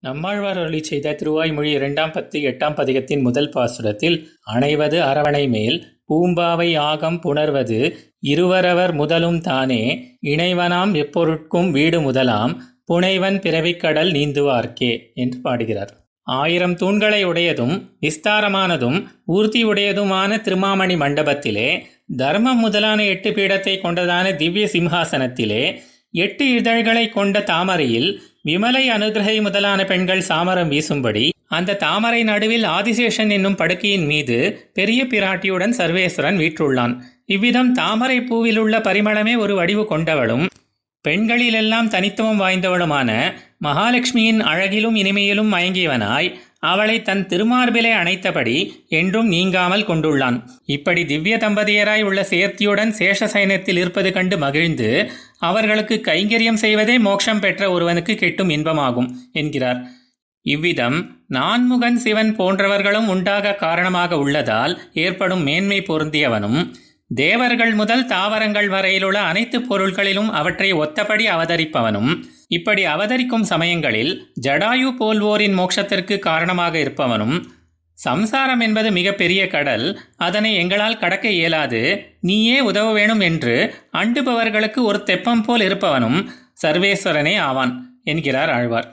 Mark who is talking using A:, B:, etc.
A: நம்மாழ்வார் அருளிச் செய்த திருவாய்மொழி 2ஆம் பத்து 8ஆம் பதிகத்தின் முதல் பாசுரத்தில் அணைவது அரவணை மேல் பூம்பாவை ஆகம் புணர்வது இருவரவர் முதலும் தானே இணைவனாம் எப்பொருட்கும் வீடு முதலாம் புனைவன் பிறவிக்கடல் நீந்துவார்க்கே என்று பாடுகிறார். 1000 தூண்களை உடையதும் விஸ்தாரமானதும் ஊர்த்தியுடையதுமான திருமாமணி மண்டபத்திலே தர்மம் முதலான 8 பீடத்தை கொண்டதான திவ்ய சிம்ஹாசனத்திலே 8 இதழ்களை கொண்ட தாமரையில் விமலை அனுகிரகை முதலான பெண்கள் சாமரம் வீசும்படி அந்த தாமரை நடுவில் ஆதிசேஷன் என்னும் படுக்கையின் மீது பெரிய பிராட்டியுடன் சர்வேஸ்வரன் வீற்றுள்ளான். இவ்விதம் தாமரை பூவிலுள்ள பரிமளமே ஒரு வடிவு கொண்டவளும் பெண்களிலெல்லாம் தனித்துவம் வாய்ந்தவளுமான மகாலட்சுமியின் அழகிலும் இனிமையிலும் மயங்கியவனாய் அவளை தன் திருமார்பிலே அணைத்தபடி என்றும் நீங்காமல் கொண்டுள்ளான். இப்படி திவ்ய தம்பதியராய் உள்ள சேர்த்தியுடன் சேஷசயனத்தில் இருப்பது கண்டு மகிழ்ந்து அவர்களுக்கு கைங்கரியம் செய்வதே மோட்சம் பெற்ற ஒருவனுக்கு கிட்டும் இன்பமாகும் என்கிறார். இவ்விதம் நான்முகன் சிவன் போன்றவர்களும் உண்டாக காரணமாக உள்ளதால் ஏற்படும் மேன்மை பொருந்தியவனும் தேவர்கள் முதல் தாவரங்கள் வரையிலுள்ள அனைத்து பொருள்களிலும் அவற்றை ஒத்தபடி அவதரிப்பவனும் இப்படி அவதரிக்கும் சமயங்களில் ஜடாயு போல்வோரின் மோட்சத்திற்கு காரணமாக இருப்பவனும் சம்சாரம் என்பது மிக பெரிய கடல், அதனை எங்களால் கடக்க இயலாது, நீயே உதவ வேணும் என்று அண்டுபவர்களுக்கு ஒரு தெப்பம் போல் இருப்பவனும் சர்வேஸ்வரனே ஆவான் என்கிறார் ஆழ்வார்.